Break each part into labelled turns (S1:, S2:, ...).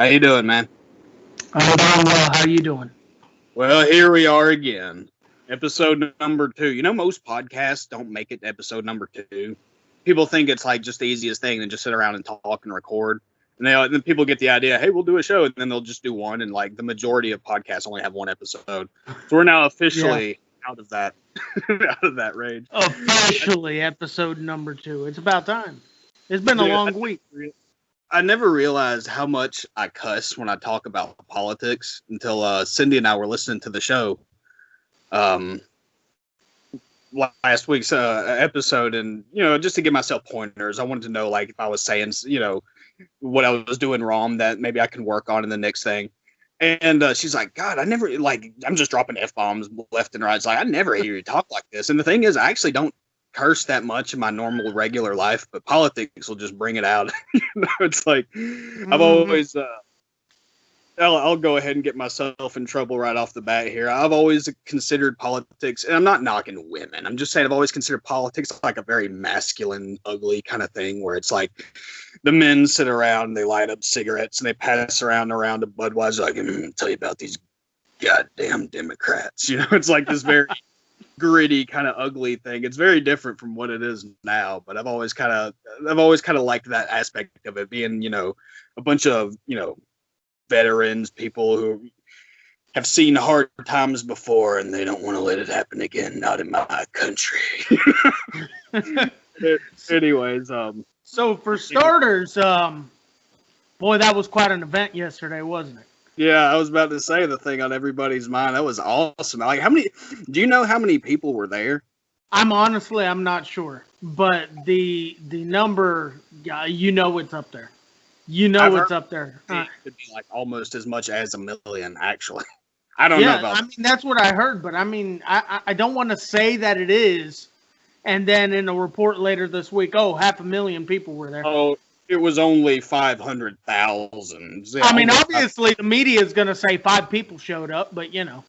S1: How you doing, man?
S2: I'm doing well. How you doing?
S1: Well, here we are again. Episode number 2. You know, most podcasts don't make it to episode number 2. People think it's like just the easiest thing and just sit around and talk and record. And then people get the idea, hey, we'll do a show, and then they'll just do one. And like the majority of podcasts only have one episode. So we're now officially out of that out of that range.
S2: Officially episode number 2. It's about time. It's been a long week.
S1: I never realized how much I cuss when I talk about politics until Cindy and I were listening to the show last week's episode, and just to give myself pointers, I wanted to know like if I was saying what I was doing wrong that maybe I can work on in the next thing. And she's like, God, I never I'm just dropping F-bombs left and right. It's like I never hear you talk like this. And the thing is, I actually don't curse that much in my normal regular life, but politics will just bring it out. It's like I've always I'll go ahead and get myself in trouble right off the bat here. I've always considered politics, and I'm not knocking women, I'm just saying I've always considered politics like a very masculine, ugly kind of thing, where it's like the men sit around, they light up cigarettes, and they pass around a Budweiser, like, I'm gonna tell you about these goddamn Democrats. It's like this very gritty kind of ugly thing. It's very different from what it is now, but I've always kind of liked that aspect of it being, a bunch of, veterans, people who have seen hard times before and they don't want to let it happen again, not in my country. Anyways,
S2: so for starters, boy, that was quite an event yesterday, wasn't it?
S1: Yeah, I was about to say the thing on everybody's mind. That was awesome. Like, do you know how many people were there?
S2: I'm not sure, but the number, it's up there. It's up there.
S1: It could be like almost as much as 1 million, actually. I don't know about that.
S2: That's what I heard, but I don't want to say that it is, and then in a report later this week, 500,000 people were there.
S1: Oh, it was only 500,000.
S2: Obviously the media is going to say 5 people showed up, but
S1: Yeah,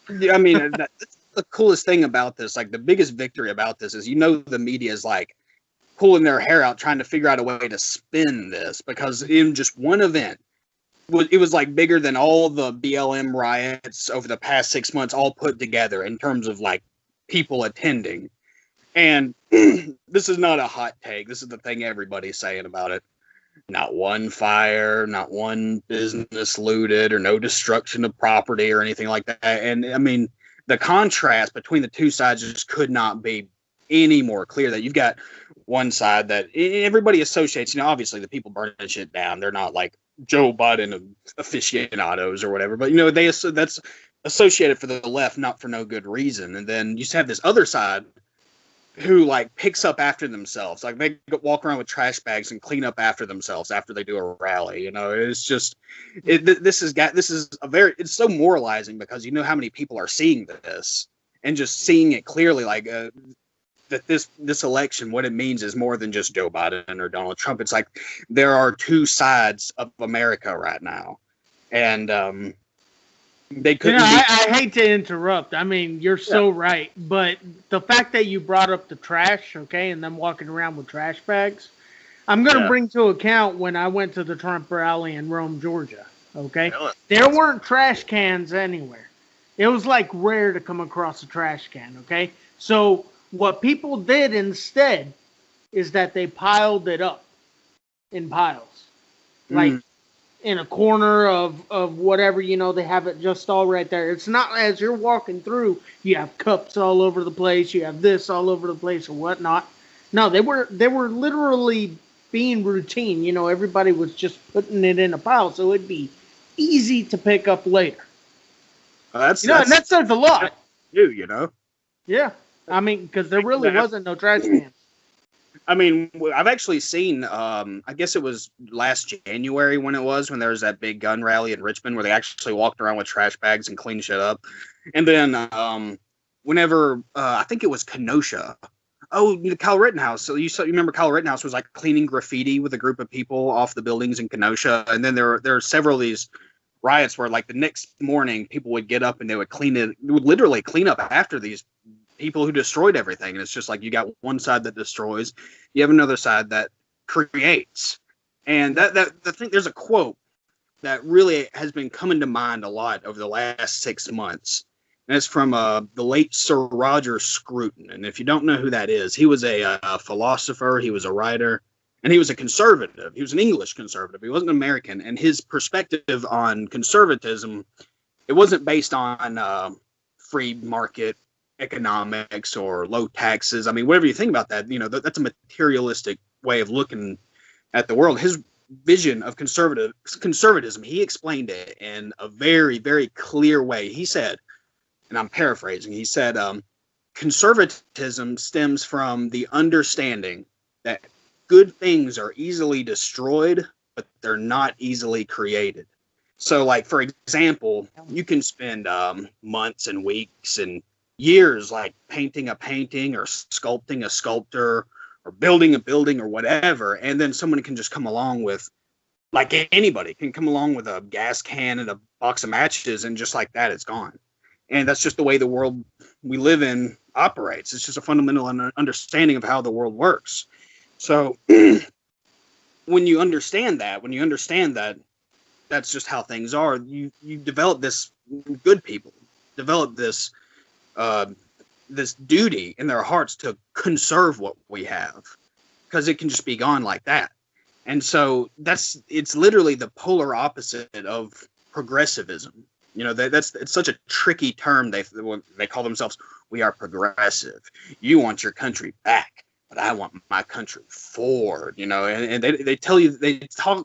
S1: that's the coolest thing about this. Like, the biggest victory about this is, the media is like pulling their hair out trying to figure out a way to spin this, because in just one event, it was like bigger than all the BLM riots over the past 6 months all put together in terms of like people attending. And this is not a hot take. This is the thing everybody's saying about it. Not one fire, not one business looted, or no destruction of property or anything like that. And the contrast between the two sides just could not be any more clear. That you've got one side that everybody associates, obviously the people burning shit down, they're not like Joe Biden aficionados or whatever, but that's associated for the left, not for no good reason. And then you have this other side who like picks up after themselves. Like, they walk around with trash bags and clean up after themselves after they do a rally. It's just, it's so moralizing, because how many people are seeing this and just seeing it clearly, like that this election, what it means is more than just Joe Biden or Donald Trump. It's like there are two sides of America right now, and they could.
S2: I hate to interrupt. You're so right, but the fact that you brought up the trash, and them walking around with trash bags, I'm going to bring to account when I went to the Trump rally in Rome, Georgia. Okay, there weren't trash cans anywhere. It was like rare to come across a trash can. Okay, so what people did instead is that they piled it up in piles, like in a corner of whatever, they have it just all right there. It's not as you're walking through, you have cups all over the place, you have this all over the place or whatnot. No, they were literally being routine. Everybody was just putting it in a pile so it'd be easy to pick up later. And that says a lot. Yeah. Because there really wasn't no trash cans.
S1: I've actually seen, I guess it was last January when there was that big gun rally in Richmond where they actually walked around with trash bags and cleaned shit up. And then whenever, I think it was Kenosha. Oh, Kyle Rittenhouse. So you remember Kyle Rittenhouse was like cleaning graffiti with a group of people off the buildings in Kenosha. And then there are several of these riots where like the next morning people would get up and they would literally clean up after these people who destroyed everything. And it's just like, you got one side that destroys, you have another side that creates. And the thing, there's a quote that really has been coming to mind a lot over the last 6 months. And it's from the late Sir Roger Scruton. And if you don't know who that is, he was a philosopher, he was a writer, and he was a conservative. He was an English conservative. He wasn't American. And his perspective on conservatism, it wasn't based on free market economics or low taxes. I mean, whatever you think about that, that's a materialistic way of looking at the world. His vision of conservatism, he explained it in a very, very clear way. He said, and I'm paraphrasing, he said, conservatism stems from the understanding that good things are easily destroyed, but they're not easily created. So, like, for example, you can spend months and weeks and years, like, painting a painting or sculpting a sculptor or building a building or whatever, and then someone can just come along with, like anybody can come along with a gas can and a box of matches, and just like that, it's gone. And that's just the way the world we live in operates. It's just a fundamental understanding of how the world works. So when you understand that that's just how things are, you develop this, good people develop this this duty in their hearts to conserve what we have, because it can just be gone like that. And so it's literally the polar opposite of progressivism. It's such a tricky term. They call themselves, we are progressive. You want your country back, but I want my country forward, and they tell you,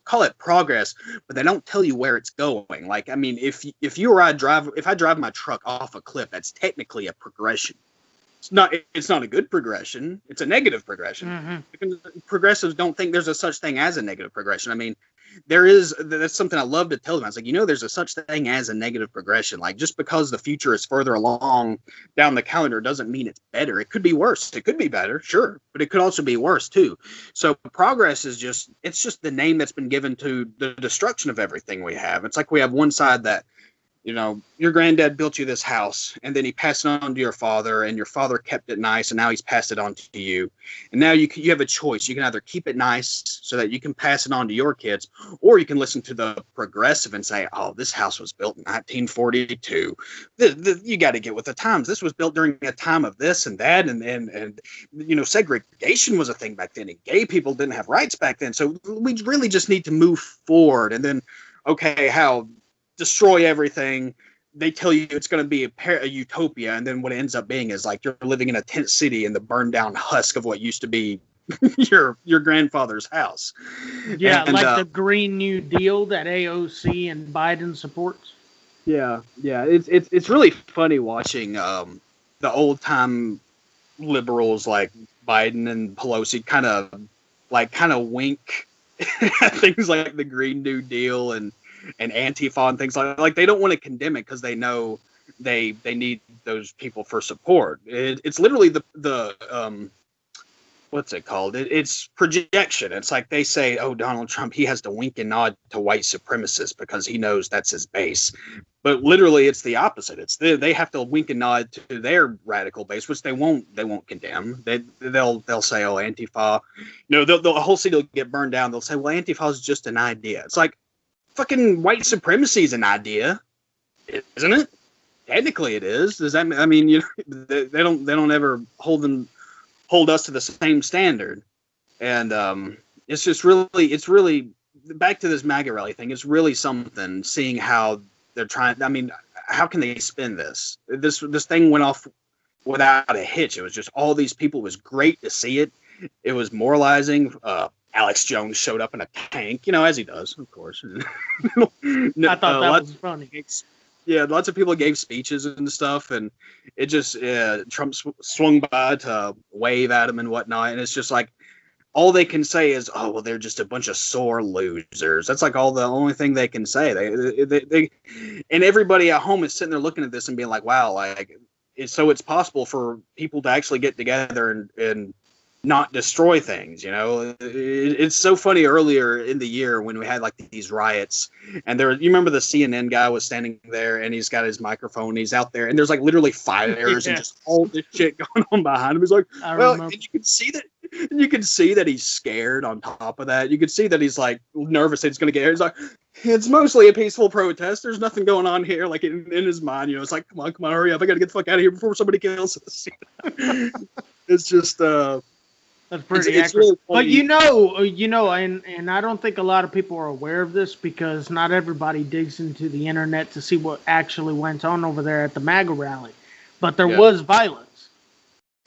S1: call it progress, but they don't tell you where it's going. Like, I mean, if I drive my truck off a cliff, that's technically a progression. It's not a good progression. It's a negative progression. Mm-hmm. Because progressives don't think there's a such thing as a negative progression. I mean, that's something I love to tell them. I was like, there's a such thing as a negative progression. Like, just because the future is further along down the calendar doesn't mean it's better. It could be worse. It could be better, sure, but it could also be worse too. So progress is just the name that's been given to the destruction of everything we have. It's like we have one side that, your granddad built you this house, and then he passed it on to your father, and your father kept it nice, and now he's passed it on to you. And now you have a choice. You can either keep it nice so that you can pass it on to your kids, or you can listen to the progressive and say, oh, this house was built in 1942. You got to get with the times. This was built during a time of this and that, and segregation was a thing back then, and gay people didn't have rights back then. So we really just need to move forward. And then, okay, how destroy everything. They tell you it's going to be a utopia, and then what it ends up being is like you're living in a tent city in the burned down husk of what used to be your grandfather's house.
S2: Yeah, and, like the Green New Deal that AOC and Biden supports.
S1: Yeah. It's really funny watching the old time liberals like Biden and Pelosi kind of wink at things like the Green New Deal and Antifa and things like they don't want to condemn it because they know they need those people for support. It's literally the what's it called? It's projection. It's like they say, oh, Donald Trump, he has to wink and nod to white supremacists because he knows that's his base. But literally, it's the opposite. They have to wink and nod to their radical base, which they won't condemn. They'll say, oh, Antifa, the whole city will get burned down. They'll say, well, Antifa is just an idea. It's like, fucking white supremacy is an idea, isn't it? Technically, it is. Does that? I mean, they don't ever hold us to the same standard, and it's really back to this MAGA rally thing. It's really something seeing how they're trying. I mean, how can they spin this? This thing went off without a hitch. It was just all these people. It was great to see it. It was moralizing. Alex Jones showed up in a tank, as he does, of course.
S2: I thought that was funny.
S1: Yeah, lots of people gave speeches and stuff, and it just Trump swung by to wave at him and whatnot, and it's just like all they can say is, "Oh, well, they're just a bunch of sore losers." That's like the only thing they can say. They and everybody at home is sitting there looking at this and being like, "Wow, like it's possible for people to actually get together and not destroy things." It's so funny. Earlier in the year when we had like these riots, and you remember the CNN guy was standing there and he's got his microphone and he's out there and there's like literally fires and just all this shit going on behind him. He's like, and you can see that And you can see that he's scared on top of that. You can see that he's like nervous that he's going to get here. He's like, it's mostly a peaceful protest. There's nothing going on here. Like in his mind, it's like, come on, hurry up. I got to get the fuck out of here before somebody kills us. It's just,
S2: that's pretty
S1: it's really
S2: but and I don't think a lot of people are aware of this because not everybody digs into the internet to see what actually went on over there at the MAGA rally. But there was violence.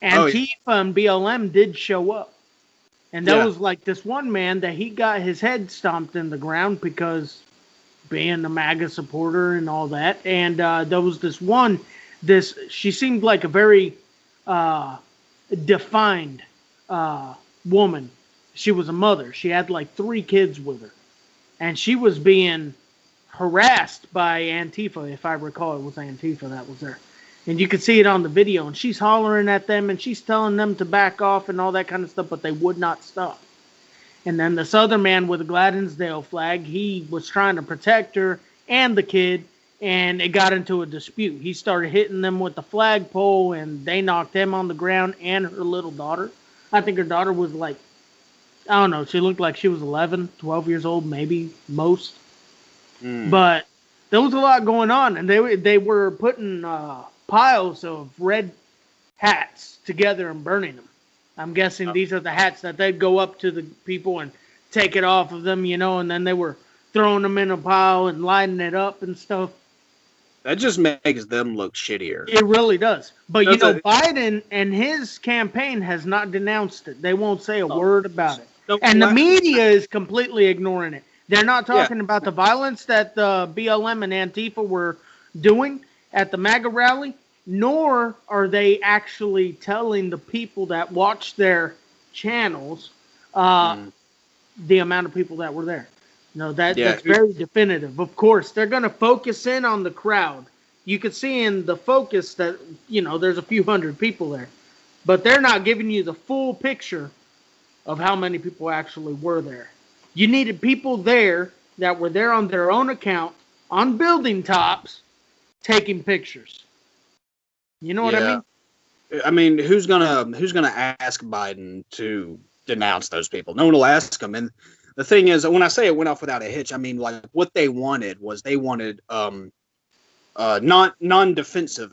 S2: Antifa and BLM did show up. And there was like this one man that he got his head stomped in the ground because being a MAGA supporter and all that. And there was she seemed like a very defined woman. She was a mother. She had like 3 kids with her. And she was being harassed by Antifa, if I recall. It was Antifa that was there. And you could see it on the video. And she's hollering at them and she's telling them to back off and all that kind of stuff, but they would not stop. And then this other man with a Gladensdale flag, he was trying to protect her and the kid, and it got into a dispute. He started hitting them with the flagpole, and they knocked him on the ground and her little daughter. I think her daughter was like, I don't know, she looked like she was 11, 12 years old, maybe, most. But there was a lot going on, and they were putting piles of red hats together and burning them. I'm guessing these are the hats that they'd go up to the people and take it off of them, and then they were throwing them in a pile and lighting it up and stuff.
S1: That just makes them look shittier.
S2: It really does. But, Biden and his campaign has not denounced it. They won't say a word about it. And the media is completely ignoring it. They're not talking about the violence that the BLM and Antifa were doing at the MAGA rally, nor are they actually telling the people that watch their channels the amount of people that were there. That's very definitive. Of course, they're going to focus in on the crowd. You could see in the focus that, there's a few hundred people there. But they're not giving you the full picture of how many people actually were there. You needed people there that were there on their own account, on building tops, taking pictures. You know what I mean?
S1: I mean, who's gonna ask Biden to denounce those people? No one will ask them. And the thing is, when I say it went off without a hitch, I mean like what they wanted was non-defensive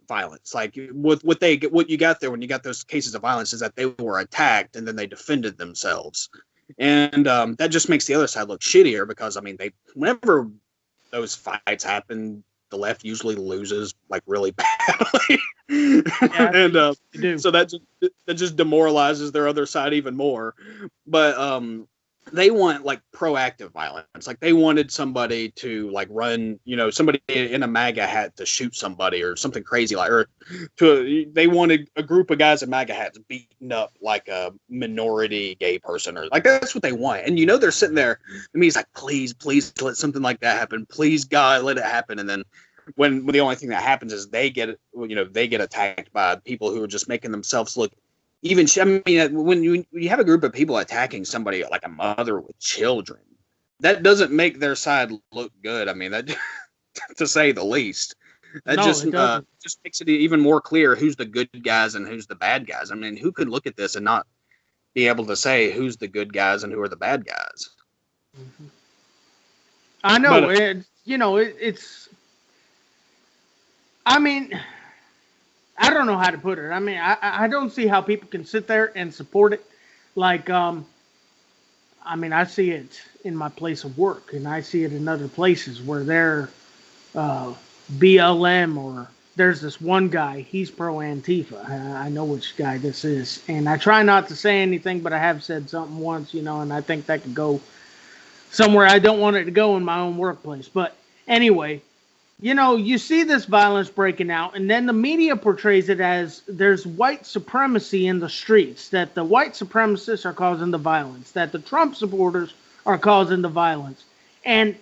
S1: violence. Like what you got there when you got those cases of violence is that they were attacked and then they defended themselves, and that just makes the other side look shittier because I mean whenever those fights happen, the left usually loses like really badly. And so that just demoralizes their other side even more. But they want like proactive violence. Like they wanted somebody to like run, somebody in a MAGA hat to shoot somebody or something crazy they wanted a group of guys in MAGA hats beating up like a minority gay person or like that's what they want. And they're sitting there. I mean, he's like, please let something like that happen. Please God, let it happen. And then when the only thing that happens is they get attacked by people who are just making themselves look even. I mean, when you have a group of people attacking somebody like a mother with children, that doesn't make their side look good. I mean, that to say the least. That just makes it even more clear who's the good guys and who's the bad guys. I mean, who could look at this and not be able to say who's the good guys and who are the bad guys?
S2: Mm-hmm. I know. It's. I mean, I don't know how to put it. I mean, I don't see how people can sit there and support it. Like, I mean, I see it in my place of work, and I see it in other places where they're BLM, or there's this one guy, he's pro-Antifa. I know which guy this is. And I try not to say anything, but I have said something once, and I think that could go somewhere I don't want it to go in my own workplace. But anyway, you see this violence breaking out, and then the media portrays it as there's white supremacy in the streets, that the white supremacists are causing the violence, that the Trump supporters are causing the violence. And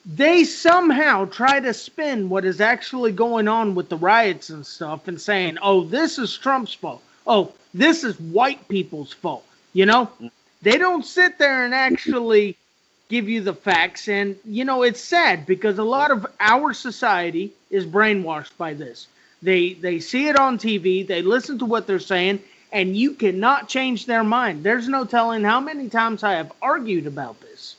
S2: they somehow try to spin what is actually going on with the riots and stuff and saying, oh, this is Trump's fault. Oh, this is white people's fault. They don't sit there and actually give you the facts. And, it's sad because a lot of our society is brainwashed by this. They see it on TV, they listen to what they're saying, and you cannot change their mind. There's no telling how many times I have argued about this.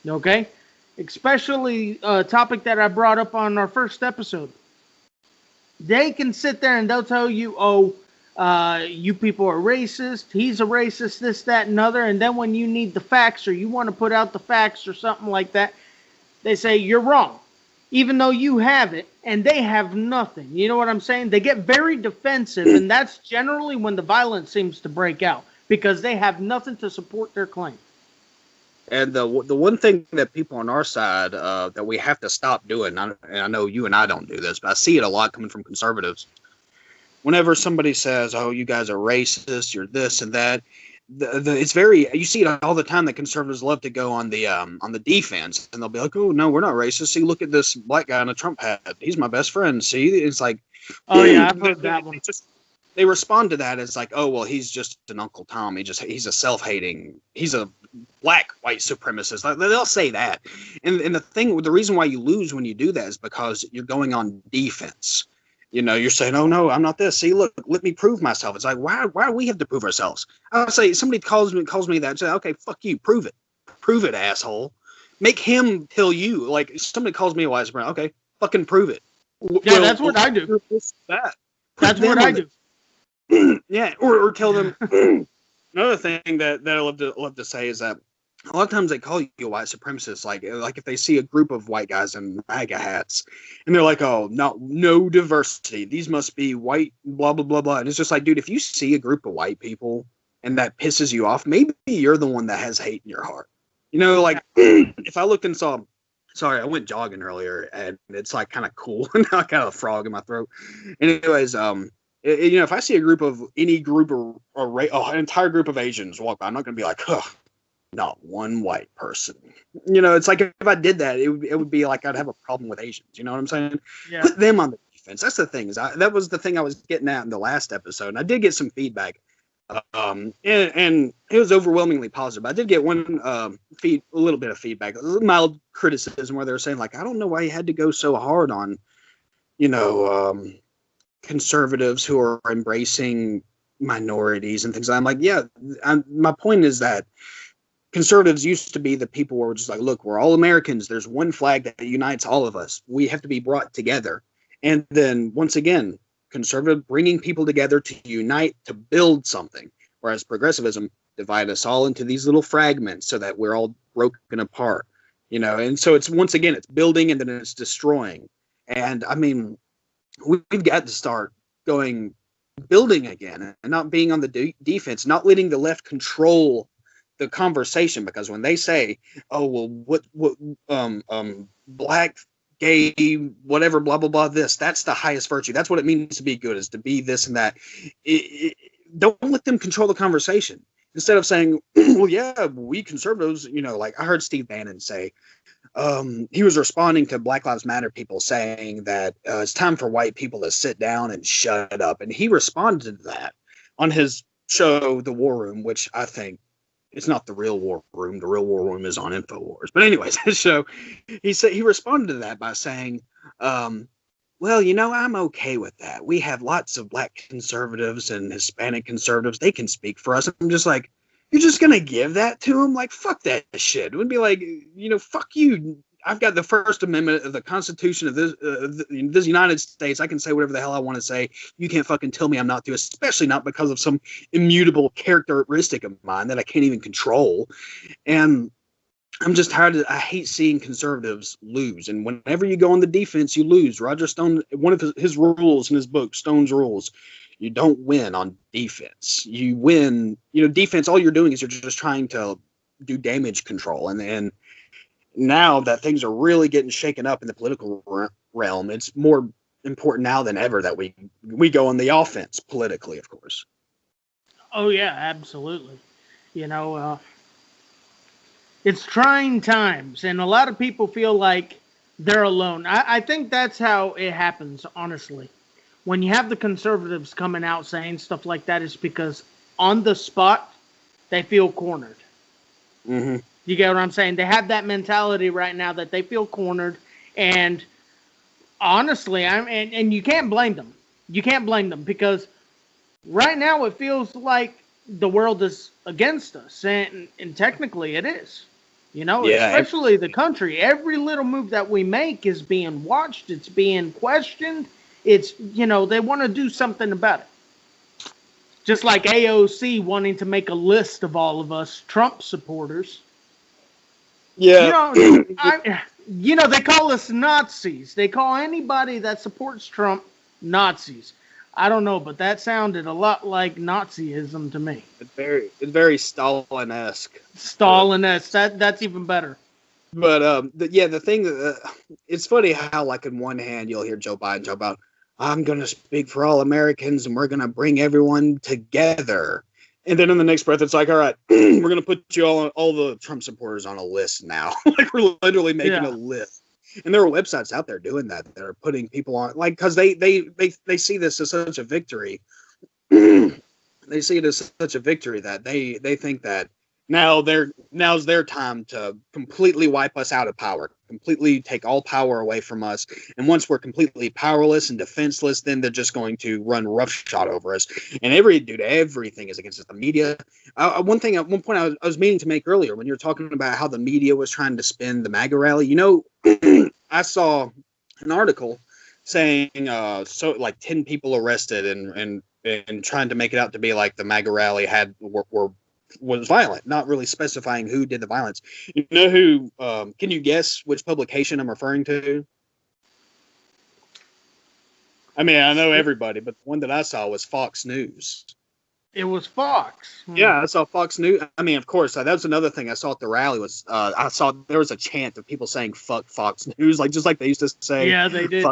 S2: Okay? Especially a topic that I brought up on our first episode. They can sit there and they'll tell you, oh, you people are racist, he's a racist, this, that, and other. And then when you need the facts or you want to put out the facts or something like that, they say you're wrong, even though you have it and they have nothing. You know what I'm saying? They get very defensive, and that's generally when the violence seems to break out because they have nothing to support their claim.
S1: And the one thing that people on our side that we have to stop doing, and I know you and I don't do this, but I see it a lot coming from conservatives. Whenever somebody says, "Oh, you guys are racist, you're this and that," it's very, you see it all the time that conservatives love to go on the defense, and they'll be like, "Oh no, we're not racist. See, look at this black guy in a Trump hat. He's my best friend." See, it's like,
S2: oh yeah, I've heard that one.
S1: They respond to that as like, "Oh well, he's just an Uncle Tom. He's a self-hating. He's a black white supremacist." Like, they'll say that, and the reason why you lose when you do that is because you're going on defense. You know, you're saying, "Oh no, I'm not this. See, look, let me prove myself." It's like, why do we have to prove ourselves? I'll say somebody calls me that, say, "Okay, fuck you, prove it, asshole." Make him tell you. Like, somebody calls me a white supremacist, okay, fucking prove it.
S2: Yeah, that's what I do. That's what I do.
S1: Yeah, or tell them. Another thing that I love to say is that a lot of times they call you a white supremacist, like if they see a group of white guys in MAGA hats, and they're like, "Oh, no diversity. These must be white, blah blah blah blah." And it's just like, dude, if you see a group of white people and that pisses you off, maybe you're the one that has hate in your heart. You know, like if I looked and saw. Sorry, I went jogging earlier, and it's like kind of cool. Now I got a frog in my throat. Anyways, you know, if I see any group or an entire group of Asians walk by, I'm not going to be like, "Huh, not one white person." You know, it's like if I did that, it would be like I'd have a problem with Asians. You know what I'm saying?
S2: Yeah.
S1: Put them on the defense. That's the thing. That was the thing I was getting at in the last episode, and I did get some feedback, and it was overwhelmingly positive. I did get a little bit of feedback, a little mild criticism where they were saying like, "I don't know why you had to go so hard on, you know, conservatives who are embracing minorities and things." I'm like, yeah, my point is that conservatives used to be the people who were just like, "Look, we're all Americans. There's one flag that unites all of us. We have to be brought together." And then once again, conservative bringing people together to unite, to build something, whereas progressivism divide us all into these little fragments so that we're all broken apart, you know. And so it's, once again, it's building and then it's destroying. And I mean, we've got to start building again and not being on the defense, not letting the left control the conversation, because when they say, "Oh well, what black, gay, whatever, blah blah blah, that's the highest virtue. That's what it means to be good, is to be this and that." Don't let them control the conversation. Instead of saying, "Well, yeah, we conservatives," you know, like I heard Steve Bannon say. He was responding to Black Lives Matter people saying that it's time for white people to sit down and shut up. And he responded to that on his show, The War Room, which I think it's not the real War Room. The real War Room is on InfoWars. But anyways, his show, he responded to that by saying, "Well, you know, I'm okay with that. We have lots of black conservatives and Hispanic conservatives. They can speak for us." I'm just like, you're just going to give that to them? Like, fuck that shit. It would be like, you know, fuck you. I've got the First Amendment of the Constitution of this United States. I can say whatever the hell I want to say. You can't fucking tell me I'm not to, especially not because of some immutable characteristic of mine that I can't even control. And I'm just tired I hate seeing conservatives lose. And whenever you go on the defense, you lose. Roger Stone, one of his rules in his book, Stone's Rules, you don't win on defense. You win, you know, defense, all you're doing is you're just trying to do damage control. And now that things are really getting shaken up in the political realm, it's more important now than ever that we go on the offense politically, of course.
S2: Oh, yeah, absolutely. You know, it's trying times, and a lot of people feel like they're alone. I think that's how it happens, honestly. When you have the conservatives coming out saying stuff like that, it's because on the spot, they feel cornered.
S1: Mm-hmm.
S2: You get what I'm saying? They have that mentality right now that they feel cornered. And honestly, and you can't blame them. You can't blame them because right now it feels like the world is against us, and technically it is. You know,
S1: Yeah,
S2: especially the country. Every little move that we make is being watched. It's being questioned. It's, they want to do something about it. Just like AOC wanting to make a list of all of us Trump supporters.
S1: yeah.
S2: They call us Nazis. They call anybody that supports Trump Nazis. I don't know, but that sounded a lot like Nazism to me.
S1: It's very Stalin-esque.
S2: Stalin-esque. That's even better.
S1: But the thing that it's funny how, like, in one hand you'll hear Joe Biden talk about, I'm going to speak for all Americans and we're going to bring everyone together. And then in the next breath, it's like, all right, we're going to put you all the Trump supporters on a list now. Like, we're literally making a list. And there are websites out there doing that. That are putting people on, like, because they see this as such a victory. They see it as such a victory that they think that now's their time to completely wipe us out of power, completely take all power away from us. And once we're completely powerless and defenseless, then they're just going to run roughshod over us. And everything is against us. The media. One thing at one point I was meaning to make earlier when you were talking about how the media was trying to spin the MAGA rally. I saw an article saying like 10 people arrested and trying to make it out to be like the MAGA rally was violent, not really specifying who did the violence. You know who? Can you guess which publication I'm referring to? I mean, I know everybody, but the one that I saw was Fox News.
S2: It was Fox.
S1: Yeah, I saw Fox News. I mean, of course, that was another thing I saw at the rally was I saw there was a chant of people saying "fuck Fox News," like just like they used to say.
S2: Yeah, they did.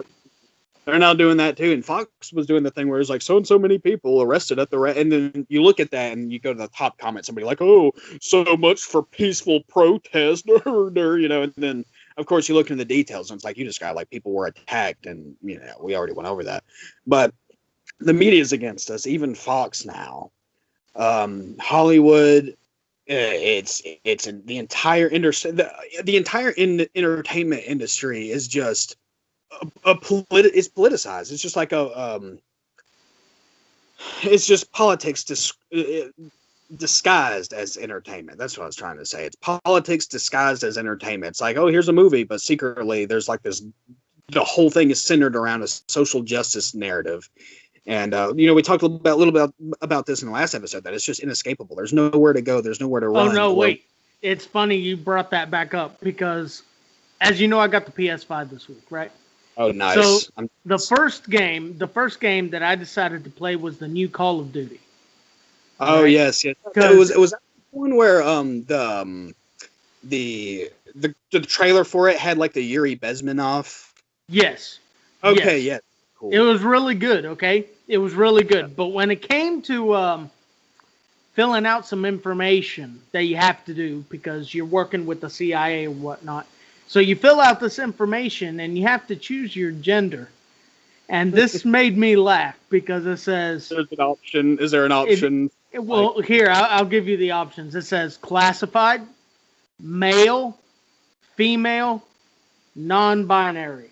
S1: They're now doing that too, and Fox was doing the thing where it's like so and so many people arrested at the and then you look at that and you go to the top comment, somebody like, oh, so much for peaceful protest, and then of course you look into the details and it's like you just got like people were attacked, and we already went over that, but the media is against us, even Fox now, Hollywood. It's the entire entertainment industry is just. It's politicized. It's just like it's just politics disguised as entertainment. That's what I was trying to say. It's politics disguised as entertainment. It's like, oh, here's a movie, but secretly there's like this. The whole thing is centered around a social justice narrative, and we talked a little bit about this in the last episode. That it's just inescapable. There's nowhere to go. There's nowhere to run.
S2: Oh no, wait! It's funny you brought that back up because, as you know, I got the PS5 this week, right?
S1: Oh, nice.
S2: So the first game that I decided to play was the new Call of Duty.
S1: Oh, right? Yes. It was that one where the trailer for it had like the Yuri Bezmenov.
S2: Yes.
S1: Okay. Yes. Yeah. Cool.
S2: It was really good. Okay, it was really good. Yeah. But when it came to filling out some information that you have to do because you're working with the CIA or whatnot. So you fill out this information and you have to choose your gender. And this made me laugh because it says...
S1: There's an option. Is there an option?
S2: Here, I'll give you the options. It says classified, male, female, non-binary.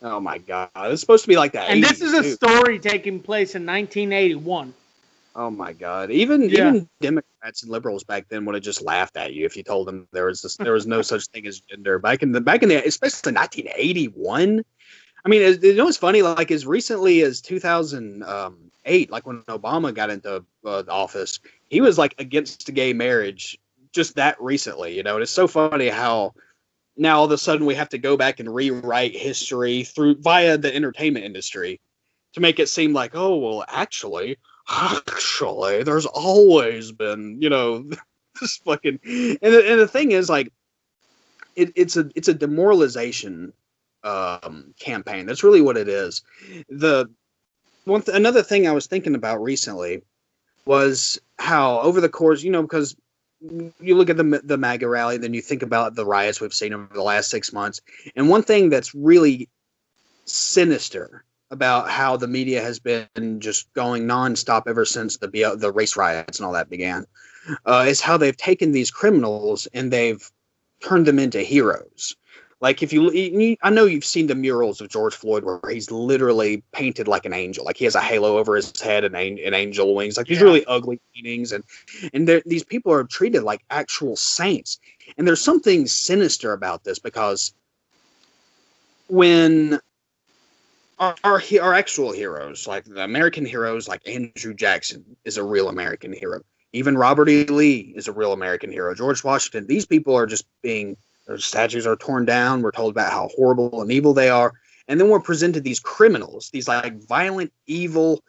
S1: Oh my God. It's supposed to be like that.
S2: And this is a story taking place in 1981.
S1: Oh my God! Even Democrats and liberals back then would have just laughed at you if you told them there was no such thing as gender back in the especially 1981. I mean, it's funny. Like as recently as 2008, like when Obama got into office, he was like against gay marriage just that recently. And it's so funny how now all of a sudden we have to go back and rewrite history via the entertainment industry to make it seem like, oh well, actually, there's always been, this fucking, and the thing is, like, it's a demoralization campaign. That's really what it is. Another thing I was thinking about recently was how over the course, because you look at the MAGA rally, then you think about the riots we've seen over the last 6 months, and one thing that's really sinister about how the media has been just going nonstop ever since the race riots and all that began, is how they've taken these criminals and they've turned them into heroes. Like I know you've seen the murals of George Floyd where he's literally painted like an angel, like he has a halo over his head and angel wings, like these really ugly paintings, and these people are treated like actual saints. And there's something sinister about this because when our actual heroes, like the American heroes, like Andrew Jackson is a real American hero. Even Robert E. Lee is a real American hero. George Washington. These people are just being. Their statues are torn down. We're told about how horrible and evil they are. And then we're presented these criminals, these like violent, evil,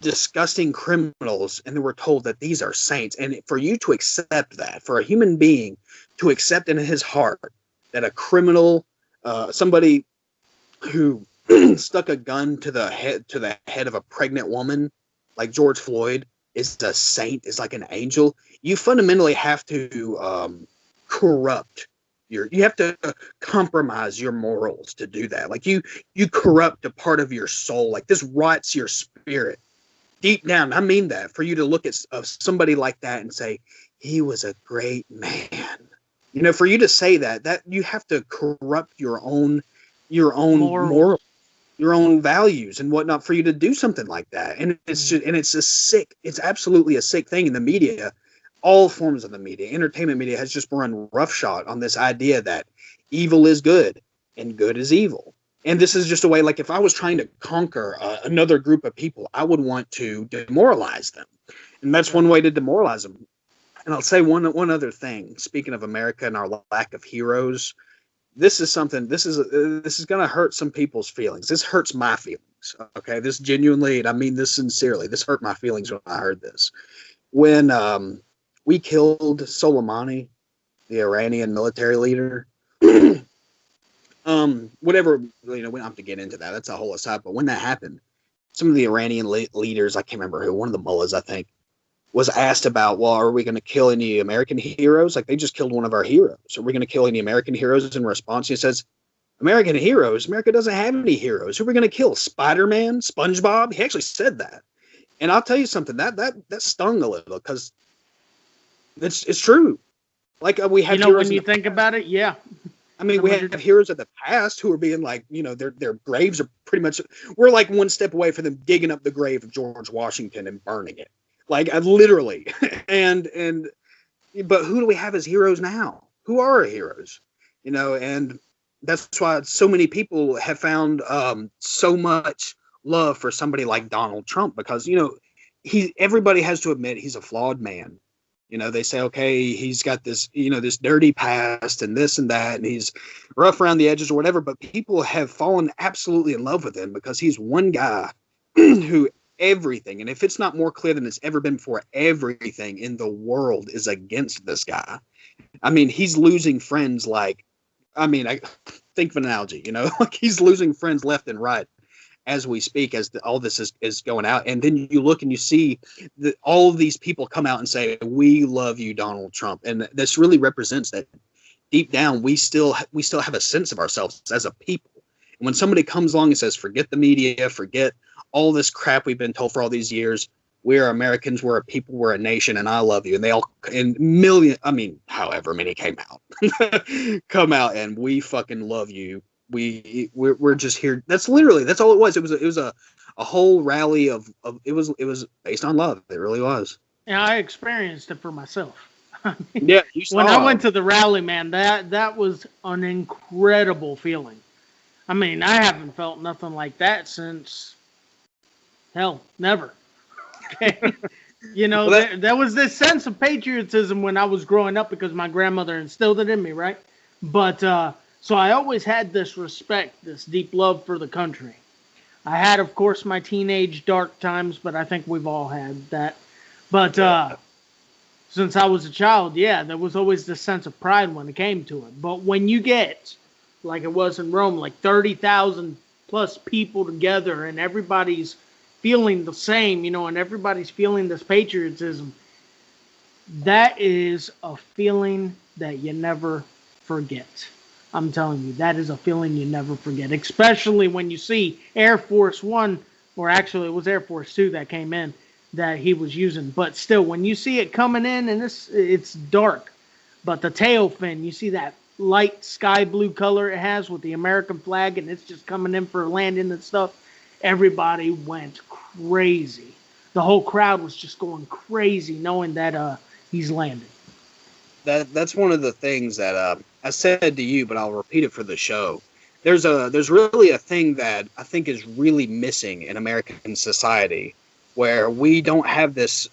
S1: disgusting criminals. And then we're told that these are saints. And for you to accept that, for a human being to accept in his heart that a criminal, somebody who stuck a gun to the head of a pregnant woman like George Floyd is a saint, is like an angel, you fundamentally have to corrupt. You have to compromise your morals to do that. Like you corrupt a part of your soul. Like this rots your spirit deep down. I mean that, for you to look at somebody like that and say he was a great man. You know, for you to say that you have to corrupt your own moral, your own values and whatnot for you to do something like that. And it's absolutely a sick thing in the media. All forms of the media, entertainment media, has just run roughshod on this idea that evil is good and good is evil. And this is just a way, like if I was trying to conquer another group of people, I would want to demoralize them. And that's one way to demoralize them. And I'll say one other thing. Speaking of America and our lack of heroes, this is going to hurt some people's feelings. This hurts my feelings. Okay, this genuinely, and I mean this sincerely, this hurt my feelings when I heard this. When we killed Soleimani, the Iranian military leader. Whatever, we don't have to get into that. That's a whole aside. But when that happened, some of the Iranian leaders, I can't remember who, one of the mullahs, I think, was asked about, well, are we going to kill any American heroes? Like, they just killed one of our heroes. Are we going to kill any American heroes? In response, he says, American heroes? America doesn't have any heroes. Who are we going to kill? Spider-Man? SpongeBob? He actually said that. And I'll tell you something, that stung a little, because it's true. Like we have,
S2: when you think about it, yeah.
S1: I mean, we have heroes of the past who are being like, their graves are pretty much. We're like one step away from them digging up the grave of George Washington and burning it, like literally. But who do we have as heroes now? Who are our heroes? And that's why so many people have found so much love for somebody like Donald Trump, because everybody has to admit he's a flawed man. They say, okay, he's got this, this dirty past and this and that, and he's rough around the edges or whatever. But people have fallen absolutely in love with him because he's one guy who everything, and if it's not more clear than it's ever been before, everything in the world is against this guy. I mean, he's losing friends I think of an analogy, like he's losing friends left and right as we speak, as all this is going out. And then you look and you see that all of these people come out and say, we love you, Donald Trump. And this really represents that deep down, we still have a sense of ourselves as a people. And when somebody comes along and says, forget the media, forget all this crap we've been told for all these years, we are Americans, we're a people, we're a nation, and I love you. And they all, however many came out, come out, and we fucking love you. We're just here. That's all it was. It was a whole rally of it was based on love. It really was.
S2: Yeah, I experienced it for myself.
S1: Yeah, you saw.
S2: When I went to the rally, man, that was an incredible feeling. I mean, I haven't felt nothing like that since never. Okay. There was this sense of patriotism when I was growing up because my grandmother instilled it in me, right? But so I always had this respect, this deep love for the country. I had, of course, my teenage dark times, but I think we've all had that. But since I was a child, there was always this sense of pride when it came to it. But when you get, like it was in Rome, like 30,000 plus people together and everybody's feeling the same, and everybody's feeling this patriotism, that is a feeling that you never forget. I'm telling you, that is a feeling you never forget, especially when you see Air Force One, or actually it was Air Force Two that came in that he was using. But still, when you see it coming in and it's dark, but the tail fin, you see that light sky blue color it has with the American flag, and it's just coming in for landing and stuff, everybody went crazy. The whole crowd was just going crazy knowing that he's landing.
S1: That's one of the things that I said to you, but I'll repeat it for the show. There's really a thing that I think is really missing in American society, where we don't have this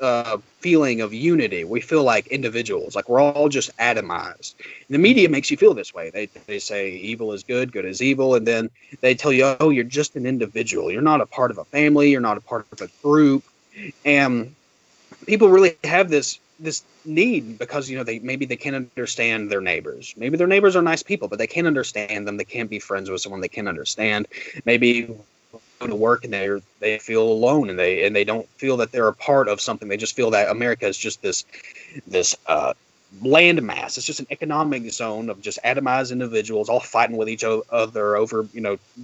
S1: feeling of unity. We feel like individuals, like we're all just atomized. And the media makes you feel this way. They say evil is good, good is evil, and then they tell you, oh, you're just an individual. You're not a part of a family. You're not a part of a group. And people really have this need because maybe they can't understand their neighbors. Maybe their neighbors are nice people, but they can't understand them. They can't be friends with someone they can't understand. Maybe go to work and they feel alone and they don't feel that they're a part of something. They just feel that America is just this landmass. It's just an economic zone of just atomized individuals all fighting with each other over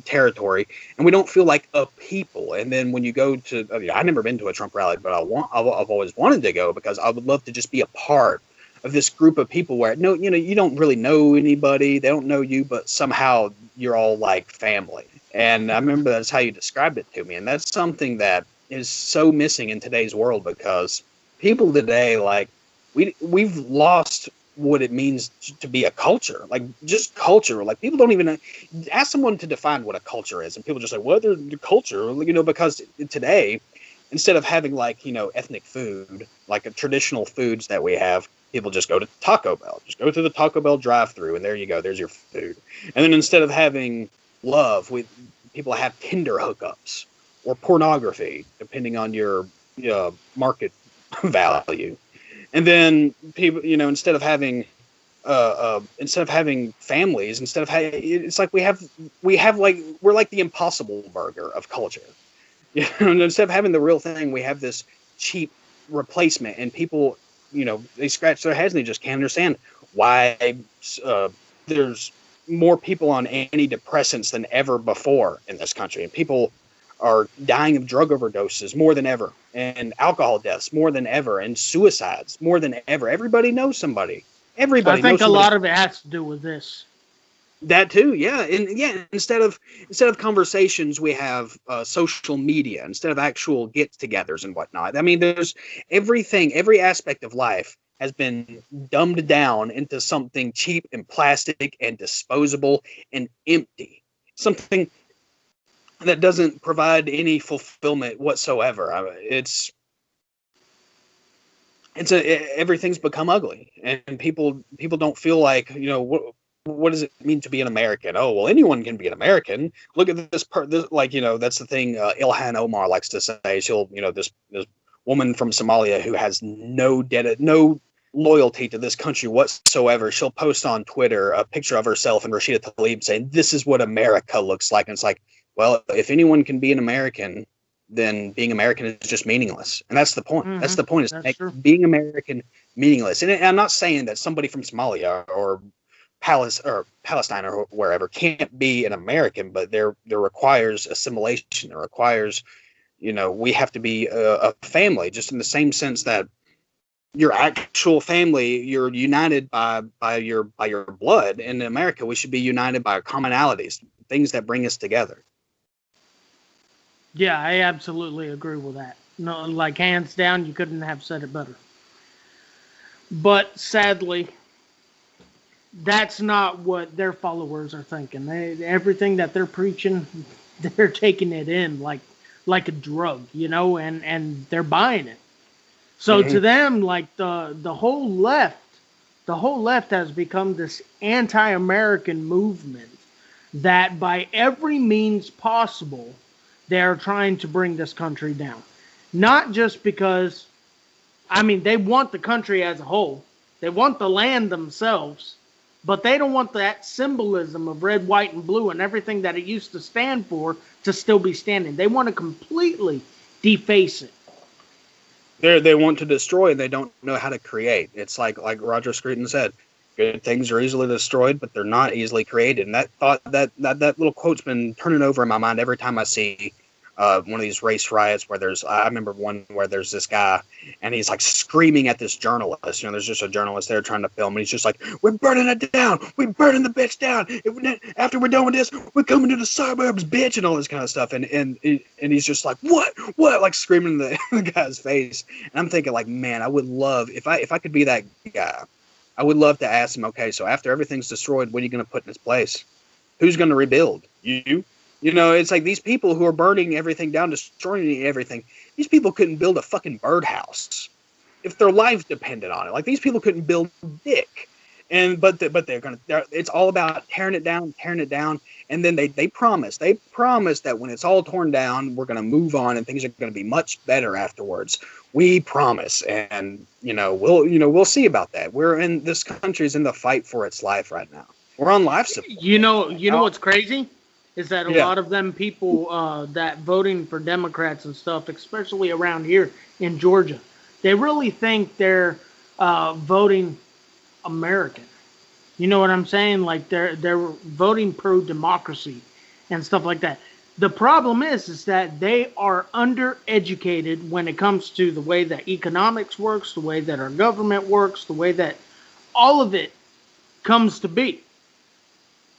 S1: territory, and we don't feel like a people. And then when you go to, I've never been to a Trump rally, but I've always wanted to go because I would love to just be a part of this group of people where you don't really know anybody, they don't know you, but somehow you're all like family. And I remember that's how you described it to me, and that's something that is so missing in today's world because people today, like, we've lost what it means to be a culture, like just culture. Like people don't even ask someone to define what a culture is, and people just say, "Well, they're the culture," because today, instead of having ethnic food, like traditional foods that we have, people just go to Taco Bell. Just go to the Taco Bell drive-through, and there you go. There's your food. And then instead of having love, people have Tinder hookups or pornography, depending on your market value. And then people, instead of having families, it's like we're like the Impossible Burger of culture. Instead of having the real thing, we have this cheap replacement, and people, they scratch their heads and they just can't understand why there's more people on antidepressants than ever before in this country, and people are dying of drug overdoses more than ever, and alcohol deaths more than ever, and suicides more than ever. Everybody knows somebody.
S2: I think a lot of it has to do with this.
S1: That too, yeah. And yeah, instead of conversations, we have social media instead of actual get-togethers and whatnot. I mean, there's every aspect of life has been dumbed down into something cheap and plastic and disposable and empty. Something that doesn't provide any fulfillment whatsoever. Everything's become ugly, and people don't feel like, what does it mean to be an American? Oh, well, anyone can be an American. Look at this part. That's the thing. Ilhan Omar likes to say. She'll, this woman from Somalia who has no loyalty to this country whatsoever. She'll post on Twitter a picture of herself and Rashida Tlaib saying, "This is what America looks like." And it's like, well, if anyone can be an American, then being American is just meaningless. And that's the point. Mm-hmm. That's the point, is to make being American meaningless. And I'm not saying that somebody from Somalia or Palestine or wherever can't be an American, but there requires assimilation. There requires, we have to be a family, just in the same sense that your actual family, you're united by your blood. In America, we should be united by our commonalities, things that bring us together.
S2: Yeah, I absolutely agree with that. No, like hands down, you couldn't have said it better. But sadly, that's not what their followers are thinking. Everything that they're preaching, they're taking it in like a drug, and they're buying it. So to them, like the whole left has become this anti-American movement that by every means possible, they're trying to bring this country down. Not just because, they want the country as a whole. They want the land themselves, but they don't want that symbolism of red, white, and blue and everything that it used to stand for to still be standing. They want to completely deface it.
S1: They want to destroy, and they don't know how to create. It's like Roger Scruton said, good things are easily destroyed, but they're not easily created. And that little quote's been turning over in my mind every time I see one of these race riots where I remember one where there's this guy and he's like screaming at this journalist. There's just a journalist there trying to film, and he's just like, "We're burning it down. We're burning the bitch down. After we're done with this, we're coming to the suburbs, bitch," and all this kind of stuff. And he's just like, "What?" Like screaming in the guy's face. And I'm thinking, like, man, I would love if I could be that guy. I would love to ask him, okay, so after everything's destroyed, what are you going to put in its place? Who's going to rebuild? You? It's like these people who are burning everything down, destroying everything. These people couldn't build a fucking birdhouse if their lives depended on it. Like, these people couldn't build dick. But it's all about tearing it down. And then they promise that when it's all torn down, we're going to move on and things are going to be much better afterwards. We promise. And, we'll see about that. This country's in the fight for its life right now. We're on life support.
S2: You know what's crazy? Is that a lot of them people that voting for Democrats and stuff, especially around here in Georgia, they really think they're voting American. You know what I'm saying? Like they're voting pro-democracy and stuff like that. The problem is that they are undereducated when it comes to the way that economics works, the way that our government works, the way that all of it comes to be.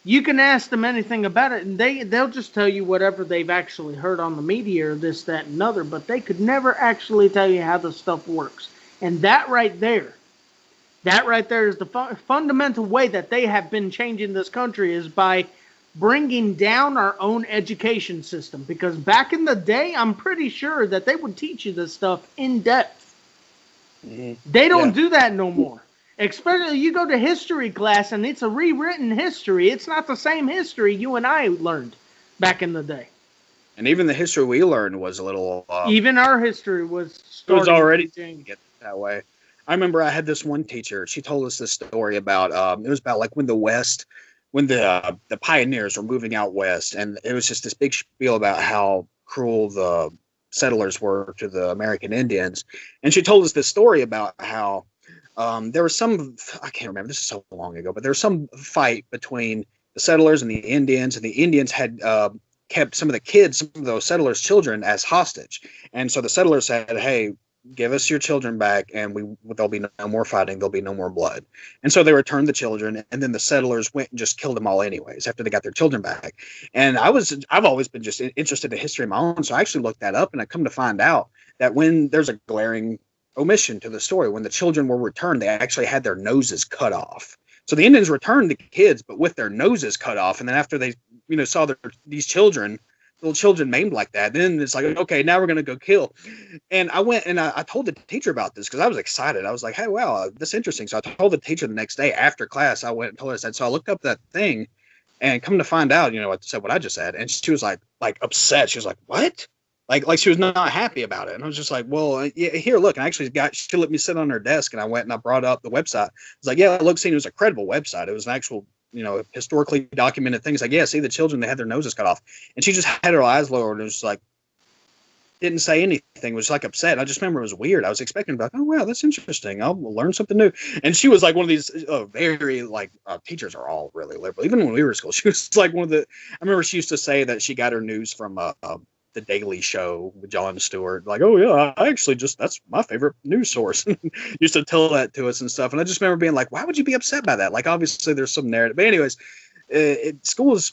S2: You can ask them anything about it, and they'll just tell you whatever they've actually heard on the media or this, that, and other, but they could never actually tell you how the stuff works. And that right there is the fundamental way that they have been changing this country, is by bringing down our own education system. Because back in the day, I'm pretty sure that they would teach you this stuff in depth. Mm-hmm. They don't do that no more. Especially you go to history class and it's a rewritten history. It's not the same history you and I learned back in the day.
S1: And even the history we learned was a little...
S2: even our history was
S1: already get that way. I remember I had this one teacher. She told us this story about... it was about like when the pioneers were moving out west. And it was just this big spiel about how cruel the settlers were to the American Indians. And she told us this story about how... there was I can't remember, this is so long ago, but there was some fight between the settlers and the Indians had kept some of those settlers' children as hostage. And so the settlers said, hey, give us your children back and there'll be no more fighting, there'll be no more blood. And so they returned the children, and then the settlers went and just killed them all anyways after they got their children back. And I've always been just interested in history of my own, so I actually looked that up, and I come to find out that when there's a glaring omission to the story, when the children were returned, they actually had their noses cut off. So the Indians returned the kids, but with their noses cut off. And then after they, saw these little children maimed like that, then it's like, okay, now we're going to go kill. And I went and I told the teacher about this because I was excited. I was like, hey, wow, that's interesting. So I told the teacher the next day after class, I went and told her, I said, so I looked up that thing and come to find out, I said what I just said. And she was like upset. She was like, what? Like she was not happy about it. And I was just like, well, yeah, here, look. And I actually she let me sit on her desk, and I went and I brought up the website. I was like, yeah, it was a credible website. It was an actual, historically documented thing. It's like, yeah, see the children, they had their noses cut off. And she just had her eyes lowered and was just like, didn't say anything, was like upset. I just remember it was weird. I was expecting to be like, oh, wow, that's interesting. I'll learn something new. And she was like one of these very teachers are all really liberal. Even when we were in school, she was like I remember she used to say that she got her news from The Daily Show with Jon Stewart. Like, oh yeah, I actually that's my favorite news source. Used to tell that to us and stuff. And I just remember being like, why would you be upset by that? Like, obviously there's some narrative. But anyways, schools,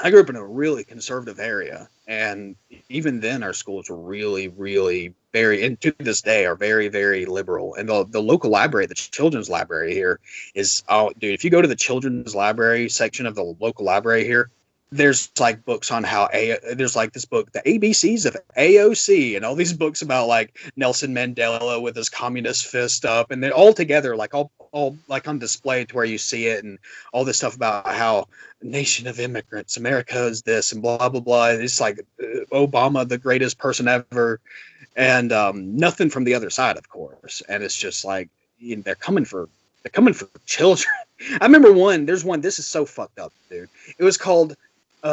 S1: I grew up in a really conservative area. And even then our schools were really, really very, and to this day are very, very liberal. And the local library, the children's library here is, oh dude, if you go to the children's library section of the local library here, there's like books on how there's like this book, The ABCs of AOC, and all these books about like Nelson Mandela with his communist fist up, and they're all together, like all like on display to where you see it, and all this stuff about how nation of immigrants, America is this, and blah blah blah. It's like Obama, the greatest person ever, and nothing from the other side, of course. And it's just like they're coming for children. I remember there's one. This is so fucked up, dude. It was called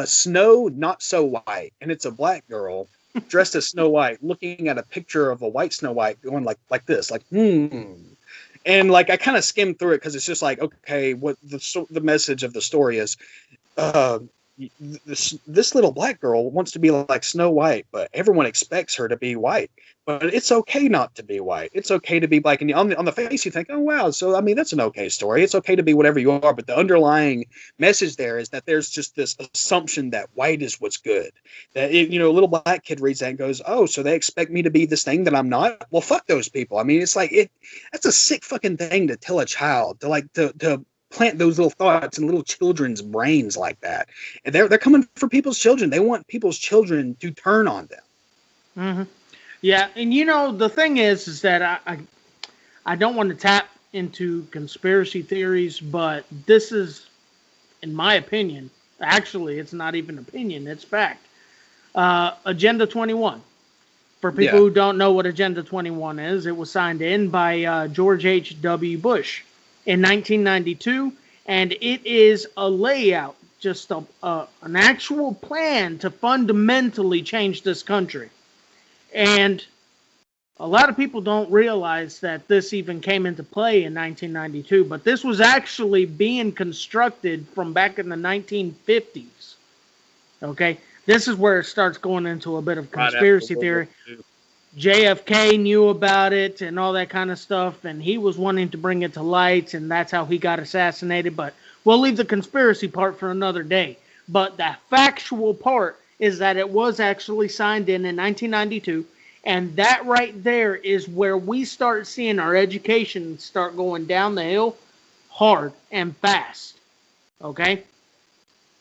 S1: Snow Not So White, and it's a black girl dressed as Snow White looking at a picture of a white Snow White going like this, like and like I kind of skimmed through it because it's just like, okay, what the message of the story is, this little black girl wants to be like Snow White, but everyone expects her to be white. But it's okay not to be white. It's okay to be black. And on the face, you think, oh wow, so I mean that's an okay story. It's okay to be whatever you are. But the underlying message there is that there's just this assumption that white is what's good. That a little black kid reads that and goes, oh, so they expect me to be this thing that I'm not. Well, fuck those people. I mean, it's like that's a sick fucking thing to tell a child to plant those little thoughts in little children's brains like that. And they're coming for people's children. They want people's children to turn on them.
S2: Mm-hmm. Yeah, and the thing is that I don't want to tap into conspiracy theories, but this is, in my opinion, actually it's not even opinion, it's fact. Agenda 21. For people who don't know what Agenda 21 is, it was signed in by George H.W. Bush in 1992, and it is a layout, just an actual plan to fundamentally change this country. And a lot of people don't realize that this even came into play in 1992, but this was actually being constructed from back in the 1950s. Okay? This is where it starts going into a bit of conspiracy theory. JFK knew about it and all that kind of stuff, and he was wanting to bring it to light, and that's how he got assassinated. But we'll leave the conspiracy part for another day. But the factual part is that it was actually signed in 1992, and that right there is where we start seeing our education start going down the hill hard and fast. Okay?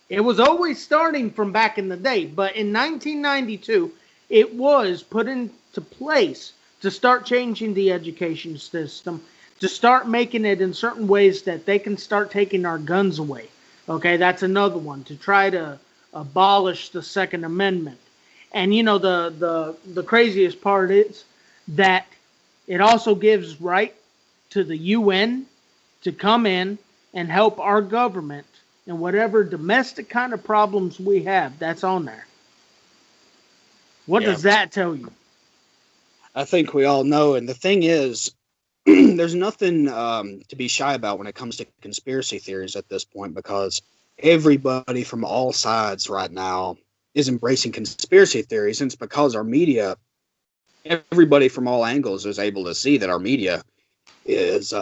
S2: It was always starting from back in the day, but in 1992, it was put into place to start changing the education system, to start making it in certain ways that they can start taking our guns away. Okay, that's another one, to try to abolish the Second Amendment. And the craziest part is that it also gives right to the UN to come in and help our government in whatever domestic kind of problems we have. That's on there. What does that tell you?
S1: I think we all know. And the thing is, there's nothing to be shy about when it comes to conspiracy theories at this point, because everybody from all sides right now is embracing conspiracy theories. And it's because our media, everybody from all angles is able to see that our media is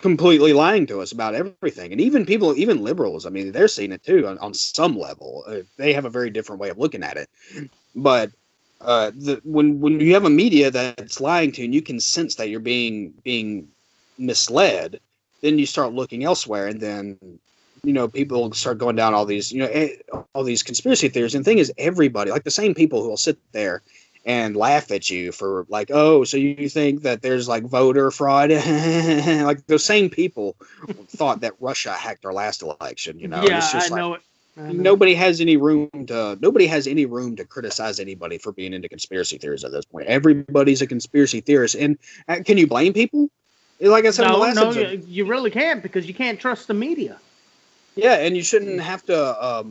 S1: completely lying to us about everything. And even liberals, I mean, they're seeing it too on some level. They have a very different way of looking at it. But when you have a media that's lying to you and you can sense that you're being misled, then you start looking elsewhere, and then people start going down all these conspiracy theories. And the thing is, everybody, like the same people who will sit there and laugh at you for like, oh, so you think that there's like voter fraud? Like those same people thought that Russia hacked our last election.
S2: Yeah,
S1: it's just
S2: I know it.
S1: Nobody has any room to criticize anybody for being into conspiracy theories at this point. Everybody's a conspiracy theorist, and can you blame people? Like I said, in the last episode,
S2: you really can't, because you can't trust the media.
S1: Yeah, and you shouldn't have to.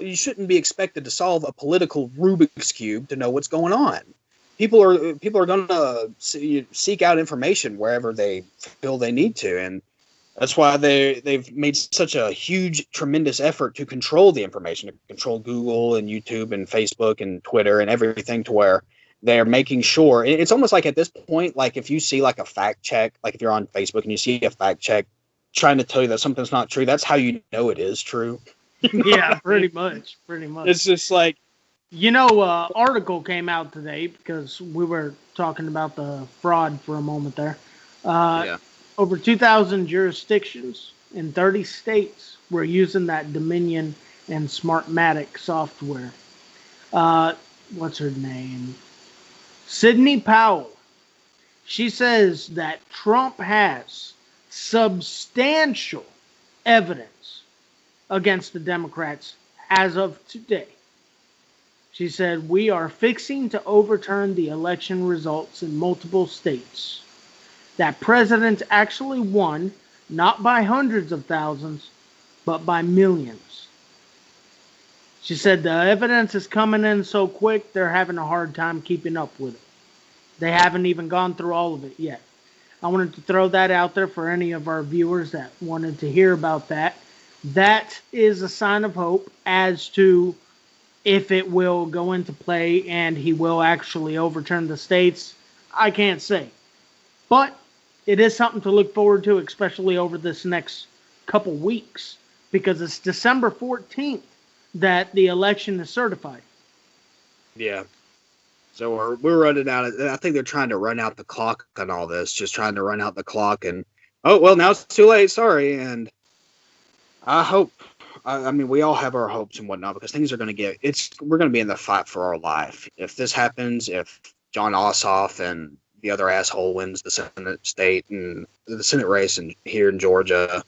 S1: You shouldn't be expected to solve a political Rubik's cube to know what's going on. People are going to seek out information wherever they feel they need to, and that's why they've made such a huge, tremendous effort to control the information, to control Google and YouTube and Facebook and Twitter and everything, to where they're making sure. It's almost like at this point, like if you see like a fact check, like if you're on Facebook and you see a fact check trying to tell you that something's not true, that's how you know it is true.
S2: Yeah, pretty much.
S1: It's just like,
S2: article came out today because we were talking about the fraud for a moment there. Over 2,000 jurisdictions in 30 states were using that Dominion and Smartmatic software. What's her name? Sidney Powell. She says that Trump has substantial evidence against the Democrats as of today. She said, we are fixing to overturn the election results in multiple states. That presidents actually won, not by hundreds of thousands, but by millions. She said the evidence is coming in so quick, they're having a hard time keeping up with it. They haven't even gone through all of it yet. I wanted to throw that out there for any of our viewers that wanted to hear about that. That is a sign of hope. As to if it will go into play and he will actually overturn the states, I can't say. But it is something to look forward to, especially over this next couple weeks, because it's December 14th that the election is certified.
S1: Yeah. So we're running out of, I think they're trying to run out the clock on all this, just trying to run out the clock. And, oh, well, now it's too late. Sorry. And I hope, I mean, we all have our hopes and whatnot, because things are going to we're going to be in the fight for our life. If this happens, if John Ossoff and the other asshole wins the Senate race here in Georgia,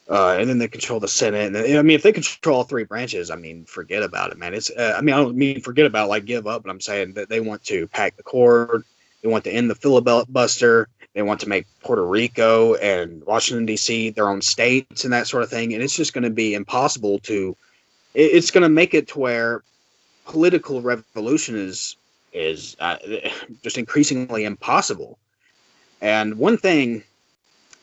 S1: and then they control the Senate. And I mean, if they control all three branches, I mean, forget about it, man. It's, I mean, I don't mean forget about like give up, but I'm saying that they want to pack the cord. They want to end the filibuster. They want to make Puerto Rico and Washington, D.C. their own states and that sort of thing. And it's just going to be impossible it's going to make it to where political revolution is just increasingly impossible. And one thing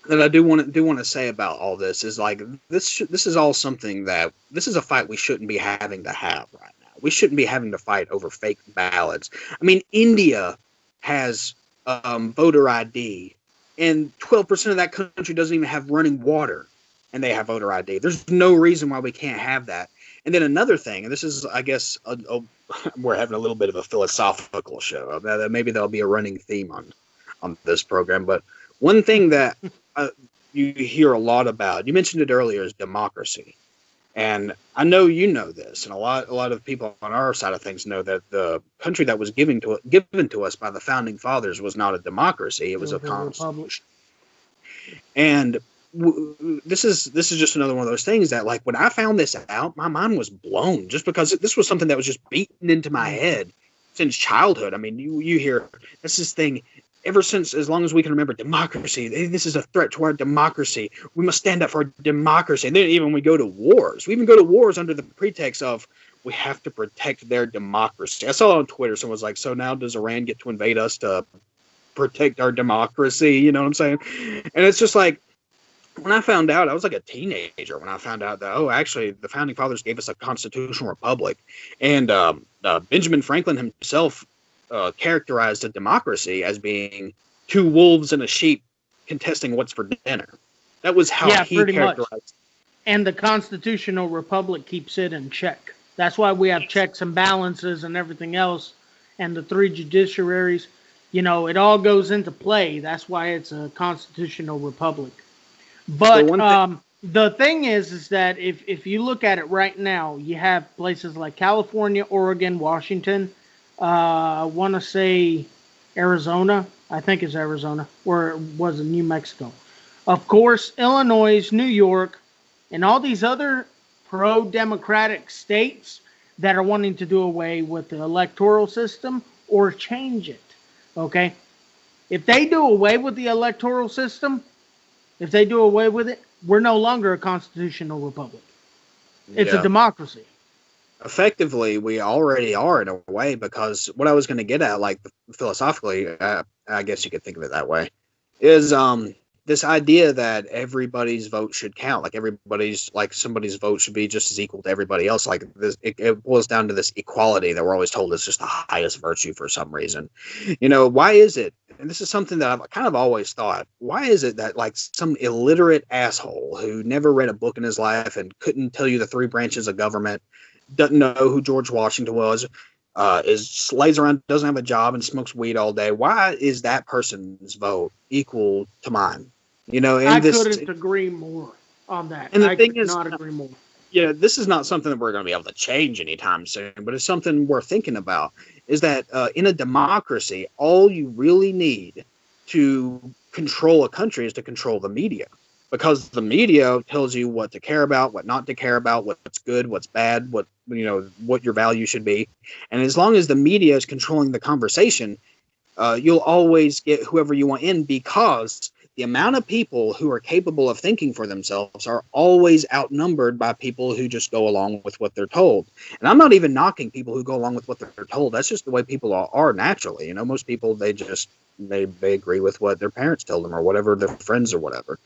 S1: that I do want to say about all this is like this is all something that this is a fight we shouldn't be having to have right now. We shouldn't be having to fight over fake ballots. I mean, India has voter ID, and 12% of that country doesn't even have running water, and they have voter ID. There's no reason why we can't have that. And then another thing, and this is, I guess, we're having a little bit of a philosophical show. Maybe there'll be a running theme on this program, but one thing that you hear a lot about, you mentioned it earlier, is democracy. And I know you know this, and a lot of people on our side of things know that the country that was given to us by the founding fathers was not a democracy; it was a constitution. And this is just another one of those things that, like, when I found this out, my mind was blown, just because this was something that was just beaten into my head since childhood. I mean, you hear this thing. Ever since, as long as we can remember, democracy. This is a threat to our democracy. We must stand up for democracy. And then even when we go to wars, we even go to wars under the pretext of we have to protect their democracy. I saw on Twitter, someone was like, so now does Iran get to invade us to protect our democracy? You know what I'm saying? And it's just like, when I found out, I was like a teenager when I found out that, oh, actually, the founding fathers gave us a constitutional republic. And Benjamin Franklin himself characterized a democracy as being two wolves and a sheep contesting what's for dinner. That was how he characterized it.
S2: And the constitutional republic keeps it in check. That's why we have checks and balances and everything else. And the three judiciaries, it all goes into play. That's why it's a constitutional republic. But the thing is that if you look at it right now, you have places like California, Oregon, Washington, I want to say Arizona. I think it's Arizona, or it was in New Mexico. Of course, Illinois, New York, and all these other pro-democratic states that are wanting to do away with the electoral system or change it. Okay? If they do away with the electoral system, if they do away with it, we're no longer a constitutional republic. It's a democracy.
S1: Effectively, we already are in a way, because what I was going to get at, like philosophically, I guess you could think of it that way, is this idea that everybody's vote should count, like somebody's vote should be just as equal to everybody else. Like this, it boils down to this equality that we're always told is just the highest virtue for some reason. Why is it? And this is something that I've kind of always thought. Why is it that like some illiterate asshole who never read a book in his life and couldn't tell you the three branches of government, doesn't know who George Washington was, lays around, doesn't have a job, and smokes weed all day? Why is that person's vote equal to mine?
S2: I couldn't agree more on that.
S1: And the thing is,
S2: not agree more.
S1: Yeah, this is not something that we're going to be able to change anytime soon, but it's something worth thinking about. Is that in a democracy, all you really need to control a country is to control the media. Because the media tells you what to care about, what not to care about, what's good, what's bad, what your value should be. And as long as the media is controlling the conversation, you'll always get whoever you want in, because the amount of people who are capable of thinking for themselves are always outnumbered by people who just go along with what they're told. And I'm not even knocking people who go along with what they're told. That's just the way people are naturally. Most people, they agree with what their parents tell them or whatever, their friends or whatever.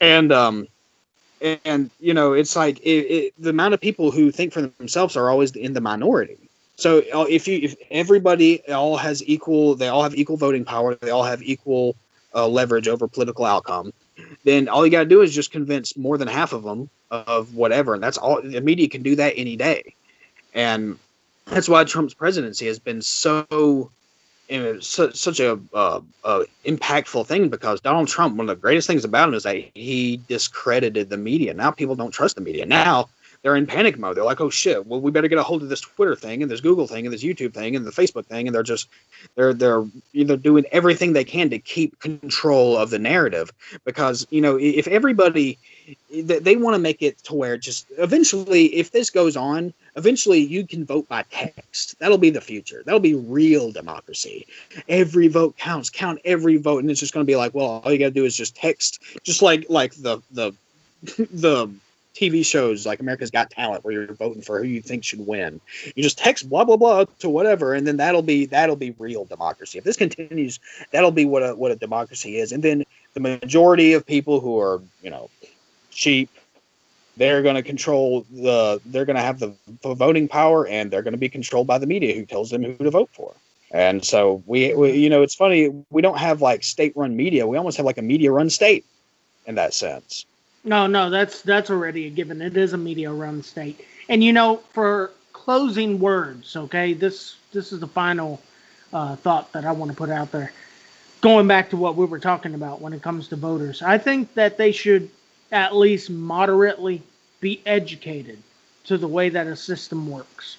S1: And And it's like the amount of people who think for themselves are always in the minority. So if everybody all has equal, they all have equal voting power, they all have equal leverage over political outcome, then all you got to do is just convince more than half of them of whatever, and that's all. The media can do that any day, and that's why Trump's presidency has been so such a impactful thing, because Donald Trump, one of the greatest things about him is that he discredited the media. Now people don't trust the media. Now they're in panic mode. They're like, oh shit, well, we better get a hold of this Twitter thing and this Google thing and this YouTube thing and the Facebook thing, and they're either doing everything they can to keep control of the narrative, because if everybody, they want to make it to where just eventually, if this goes on, eventually you can vote by text. That'll be the future. That'll be real democracy. Every vote counts. Count every vote, and it's just going to be like, well, all you got to do is just text, just like the the TV shows like America's Got Talent, where you're voting for who you think should win. You just text blah blah blah to whatever, and then that'll be real democracy. If this continues, that'll be what a democracy is. And then the majority of people who are cheap, they're going to they're going to have the voting power, and they're going to be controlled by the media, who tells them who to vote for. And so we it's funny, we don't have like state-run media. We almost have like a media-run state in that sense.
S2: No, that's already a given. It is a media-run state. And for closing words, okay, this is the final thought that I want to put out there. Going back to what we were talking about when it comes to voters, I think that they should at least moderately be educated to the way that a system works.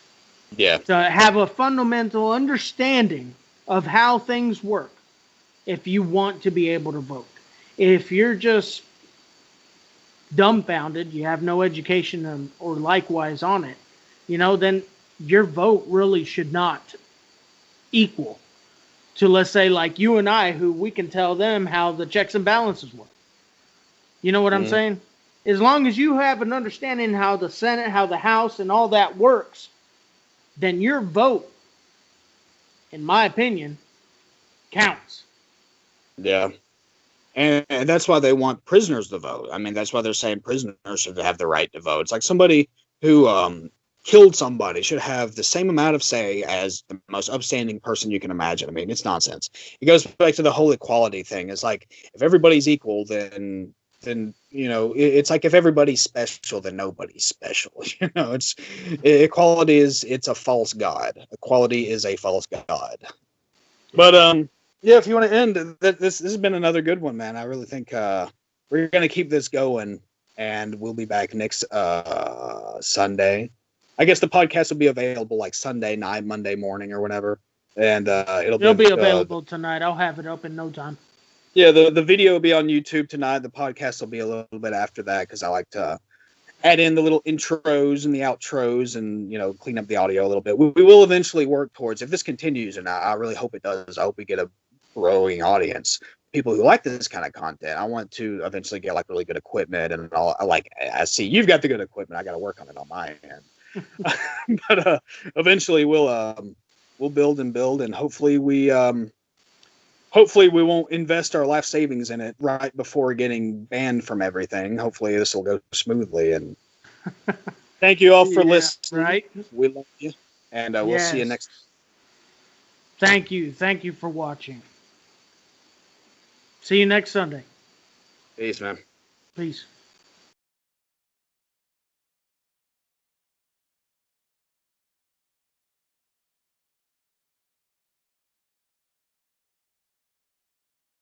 S1: Yeah.
S2: To have a fundamental understanding of how things work if you want to be able to vote. If you're just dumbfounded, you have no education or likewise on it, then your vote really should not equal to, let's say, like you and I, who we can tell them how the checks and balances work. You know what I'm saying? As long as you have an understanding how the Senate, how the House, and all that works, then your vote, in my opinion, counts.
S1: Yeah. And that's why they want prisoners to vote. I mean, that's why they're saying prisoners should have the right to vote. It's like somebody who killed somebody should have the same amount of say as the most upstanding person you can imagine. I mean, it's nonsense. It goes back to the whole equality thing. It's like, if everybody's equal, then it's like, if everybody's special, then nobody's special. It's equality it's a false god. Equality is a false god. But yeah, if you want to end, this has been another good one, man. I really think we're going to keep this going, and we'll be back next Sunday. I guess the podcast will be available like Sunday night, Monday morning, or whatever, and it'll
S2: be available tonight. I'll have it up in no time.
S1: Yeah, the video will be on YouTube tonight. The podcast will be a little bit after that, because I like to add in the little intros and the outros, and clean up the audio a little bit. We will eventually work towards, if this continues, and I really hope it does. I hope we get a growing audience, people who like this kind of content. I want to eventually get like really good equipment, and I see you've got the good equipment. I got to work on it on my end. But eventually we'll build, and hopefully we won't invest our life savings in it right before getting banned from everything. Hopefully this will go smoothly. And thank you all for listening.
S2: Right.
S1: We love you, and we'll see you next.
S2: Thank you for watching. See you next Sunday.
S1: Peace, man.
S2: Peace.